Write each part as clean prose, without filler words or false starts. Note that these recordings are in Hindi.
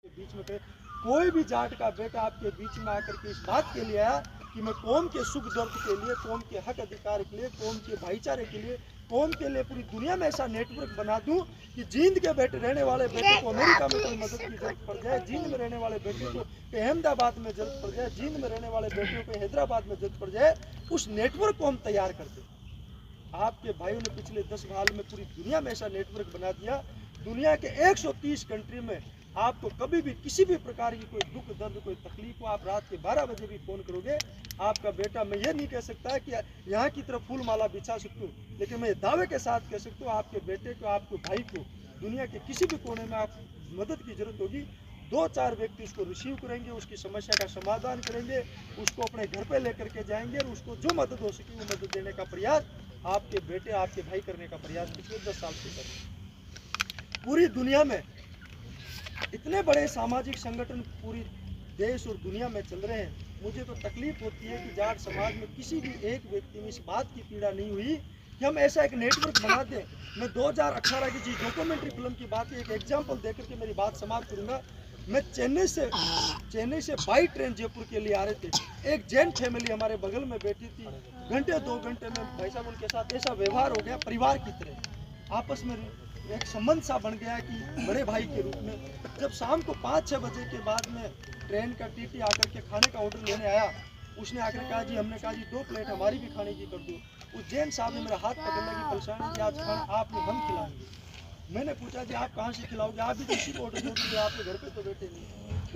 बीच में कोई भी जाट का बेटा आपके बीच में आकर के इस बात के लिए आया कि मैं कौम के सुख दर्द के लिए, कौम के हक अधिकार के लिए, कौम के भाईचारे के लिए, कौम के लिए पूरी दुनिया में ऐसा नेटवर्क बना दूं कि जींद के बेटे रहने वाले बेटे को अमेरिका में कोई मदद की जरूरत पड़ जाए, जींद में रहने वाले बेटे को अहमदाबाद में जरूरत पड़ जाए, जींद में रहने वाले बेटे को हैदराबाद में जरूरत पड़ जाए, उस नेटवर्क को हम तैयार कर दें। आपके भाइयों ने पिछले 10 साल में पूरी दुनिया में ऐसा नेटवर्क बना दिया। दुनिया के 130 कंट्री में आपको कभी भी किसी भी प्रकार की कोई दुख दर्द, कोई तकलीफ हो, आप रात के 12 बजे भी फ़ोन करोगे, आपका बेटा, मैं ये नहीं कह सकता कि यहाँ की तरफ फूल माला बिछा सकता हूँ, लेकिन मैं दावे के साथ कह सकता हूँ आपके बेटे को, आपके भाई को दुनिया के किसी भी कोने में आप मदद की जरूरत होगी, 2-4 व्यक्ति उसको रिसीव करेंगे, उसकी समस्या का समाधान करेंगे, उसको अपने घर पे लेकर के जाएंगे और उसको जो मदद हो सके वो मदद देने का प्रयास आपके बेटे, आपके भाई करने का प्रयास पिछले 10 साल से कर रहे हैं। पूरी दुनिया में इतने बड़े सामाजिक संगठन पूरी देश और दुनिया में चल रहे हैं, मुझे तो तकलीफ होती है कि जाट समाज में किसी भी एक व्यक्ति में इस बात की पीड़ा नहीं हुई कि हम ऐसा एक नेटवर्क बना दें। मैं 2018 की जिस डॉक्यूमेंट्री फिल्म की बात एक एग्जाम्पल देकर के मेरी बात समाप्त करूंगा। मैं चेन्नई से बाई ट्रेन जयपुर के लिए आ रहे थे, एक जैन फैमिली हमारे बगल में बैठी थी, घंटे 2 घंटे में भाई साहब उनके साथ ऐसा व्यवहार हो गया, परिवार की तरह आपस में एक संबंध सा बन गया कि बड़े भाई के रूप में। जब शाम को 5-6 बजे के बाद में ट्रेन का टीटी आकर के खाने का ऑर्डर लेने आया, उसने आकर कहा जी, हमने कहा जी 2 प्लेट हमारी भी खाने की कर दो। उस जैन साहब ने मेरा हाथ पकड़ लिया कि परेशानी जी आज खाना आपने हम खिलाएंगे। मैंने पूछा जी आप कहाँ से खिलाओगे, आप भी तो इसी को ऑर्डर दोगे जो आपके घर पे तो बैठे नहीं।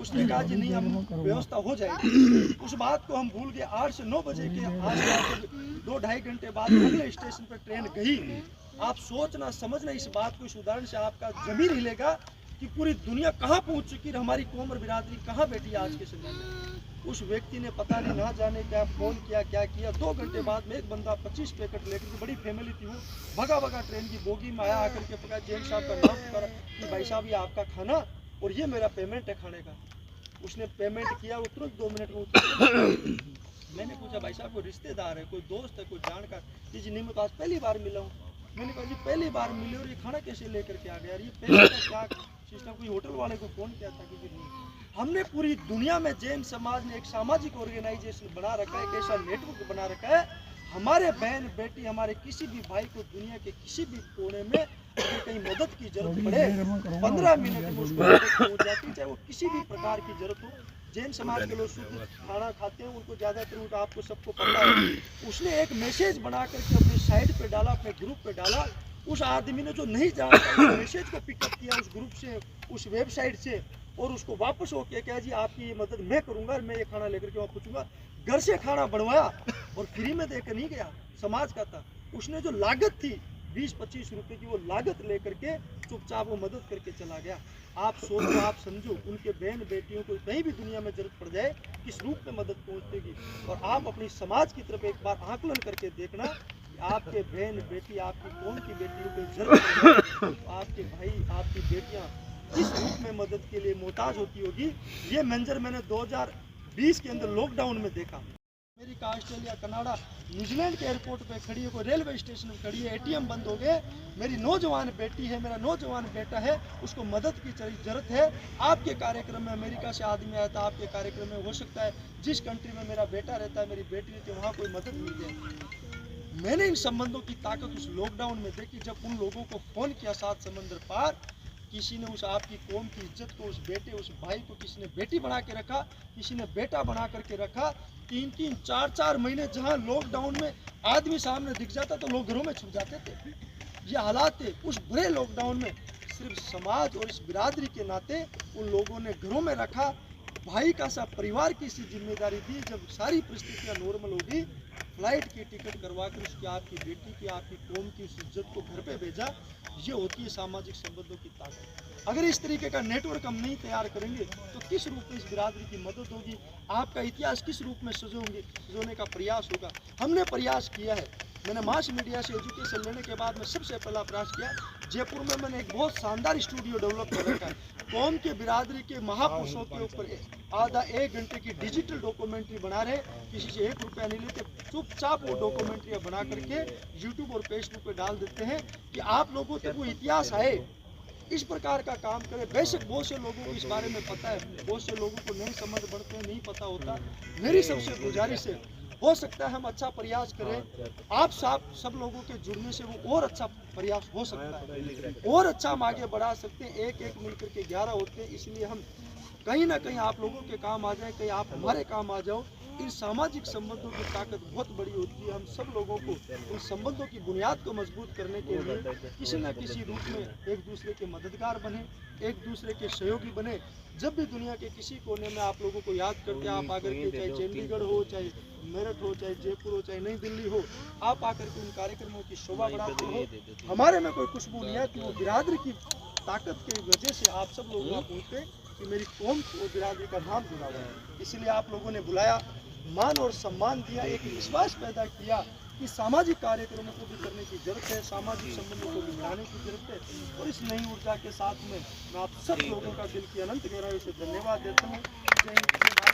उसने कहा जी नहीं, हम व्यवस्था हो जाएगी। उस बात को हम भूल गए। 8 से 9 बजे के आसपास 2-2.5 घंटे बाद अगले स्टेशन पर ट्रेन गई। आप सोचना समझना इस बात को, इस उदाहरण से आपका जमीन हिलेगा कि पूरी दुनिया कहाँ पहुँच चुकी है, हमारी कौम और बिरादरी कहाँ बैठी है आज के समय में। उस व्यक्ति ने पता नहीं ना जाने क्या फ़ोन किया, क्या किया। 2 घंटे बाद में एक बंदा 25 पैकेट लेकर के, बड़ी फैमिली थी वो, भगा ट्रेन की बोगी में आया, आकर के पकड़ा जैन साहब का नाम पुकारा कि भाई साहब ये आपका खाना और ये मेरा पेमेंट है खाने का। उसने पेमेंट किया, वो तुरंत 2 मिनट में उतर। मैंने पूछा भाई साहब कोई रिश्तेदार है, कोई दोस्त है, कोई जानकार? जी नहीं, मैं तो आज पहली बार मिला हूँ। मैंने कहा जी पहली बार मिले और ये खाना कैसे लेकर के आ गया, ये पेमेंट का क्या सिस्टम? कोई होटल वाले को फ़ोन किया था कि नहीं? हमने पूरी दुनिया में जैन समाज ने एक सामाजिक ऑर्गेनाइजेशन बना रखा है, एक ऐसा नेटवर्क बना रखा है। हमारे बहन बेटी, हमारे किसी भी भाई को दुनिया के किसी भी कोने में अगर कहीं मदद की जरूरत पड़े, 15 मिनट में उसको मदद पहुँच जाती, चाहे वो किसी भी प्रकार की जरूरत हो। जैन समाज के लोग शुद्ध खाना खाते हैं, उनको ज़्यादातर आपको सबको पता है। उसने एक मैसेज बना करके अपनी साइट पे डाला, अपने ग्रुप पे डाला। उस आदमी ने जो नहीं जानता उस मैसेज को पिकअप किया उस ग्रुप से, उस वेबसाइट से, और उसको वापस होके कहा जी आपकी ये मदद मैं करूँगा, मैं ये खाना लेकर के वहाँ पूछूंगा। घर से खाना बनवाया और फ्री में देकर नहीं गया, समाज का था। उसने जो लागत थी 20-25 रुपए की, वो लागत लेकर के चुपचाप वो मदद करके चला गया। आप सोचो, आप समझो, उनके बहन बेटियों को कहीं भी दुनिया में जरूरत पड़ जाए किस रूप में मदद पहुँचेगी। और आप अपनी समाज की तरफ एक बार आकलन करके देखना, आपके बहन बेटी, आपकी कौन की बेटियों को जरूरत है, आपके भाई, आपकी बेटियां किस रूप में मदद के लिए मोहताज होती होगी। ये मंजर मैंने 2020 के अंदर लॉकडाउन में देखा। अमेरिका, ऑस्ट्रेलिया, कनाडा, न्यूजीलैंड के एयरपोर्ट पे खड़ी है, कोई रेलवे स्टेशन पे खड़ी है, एटीएम बंद हो गए, मेरी नौजवान बेटी है, मेरा नौजवान बेटा है, उसको मदद की जरूरत है। आपके कार्यक्रम में अमेरिका से आदमी आया था, आपके कार्यक्रम में हो सकता है जिस कंट्री में मेरा बेटा रहता है, मेरी बेटी रहती है, वहाँ कोई मदद मिल जाए। मैंने इन संबंधों की ताकत उस लॉकडाउन में देखी, जब उन लोगों को फ़ोन किया 7 समंदर पार, किसी ने उस आपकी कौम की इज्जत को, उस बेटे, उस भाई को किसी ने बेटी बना के रखा, किसी ने बेटा बना करके रखा। 3-3, 4-4 महीने जहां लॉकडाउन में आदमी सामने दिख जाता तो लोग घरों में छुप जाते थे। ये हालात थे। उस बुरे लॉकडाउन में सिर्फ समाज और इस बिरादरी के नाते उन लोगों ने घरों में रखा। भाई का सा परिवार की सी जिम्मेदारी दी। जब सारी परिस्थितियाँ नॉर्मल होगी, फ्लाइट की टिकट करवा कर उसकी, आपकी बेटी की, आपकी कौम की उस इज्जत को घर पे भेजा। ये होती है सामाजिक संबंधों की ताकत। अगर इस तरीके का नेटवर्क हम नहीं तैयार करेंगे तो किस रूप में इस बिरादरी की मदद होगी, आपका इतिहास किस रूप में सजोने का प्रयास होगा। हमने प्रयास किया है। मैंने मास मीडिया से एजुकेशन लेने के बाद में सबसे पहला प्रयास किया, जयपुर में मैंने एक बहुत शानदार स्टूडियो डेवलप कर रखा है। कौम के बिरादरी के महापुरुषों के ऊपर आधा 1 घंटे की डिजिटल डॉक्यूमेंट्री बना रहे, किसी से 1 रुपया नहीं लेते, चुपचाप वो डॉक्यूमेंट्री बना करके यूट्यूब और फेसबुक पे डाल देते हैं कि आप लोगों तक वो इतिहास आए। इस प्रकार का काम करें। बेशक बहुत से लोगों को इस बारे में पता है, बहुत से लोगों को नहीं समझ बढ़ते हैं, नहीं पता होता। मेरी सबसे गुजारिश है, हो सकता है हम अच्छा प्रयास करें, आप सब लोगों के जुड़ने से वो और अच्छा प्रयास हो सकता है, और अच्छा हम आगे बढ़ा सकते हैं। एक एक मिलकर के 11 होते हैं, इसलिए हम कहीं ना कहीं आप लोगों के काम आ जाए, कहीं आप हमारे काम आ जाओ। इन सामाजिक संबंधों की ताकत बहुत बड़ी होती है। हम सब लोगों को उन संबंधों की बुनियाद को मजबूत करने के लिए किसी न किसी रूप में एक दूसरे के मददगार बने, एक दूसरे के सहयोगी बने। जब भी दुनिया के किसी कोने में आप लोगों को याद करते, आप आकर के, चाहे चंडीगढ़ हो, चाहे मेरठ हो, चाहे जयपुर हो, चाहे नई दिल्ली हो, आप आकर के उन कार्यक्रमों की शोभा बढ़ाते हो। हमारे में कोई खुशबू नहीं है कि वो बिरादरी की ताकत की वजह से आप सब लोग वहाँ पहुँचते कि मेरी कौम और बिरादरी का नाम जुड़ा हुआ है। इसलिए आप लोगों ने बुलाया, मान और सम्मान दिया, एक विश्वास पैदा किया कि सामाजिक कार्यक्रमों को भी करने की जरूरत है, सामाजिक संबंधों को भी बढ़ाने की जरूरत है। और इस नई ऊर्जा के साथ में मैं आप सब लोगों का दिल की अनंत गहराई से धन्यवाद देता हूँ। जय हिंद।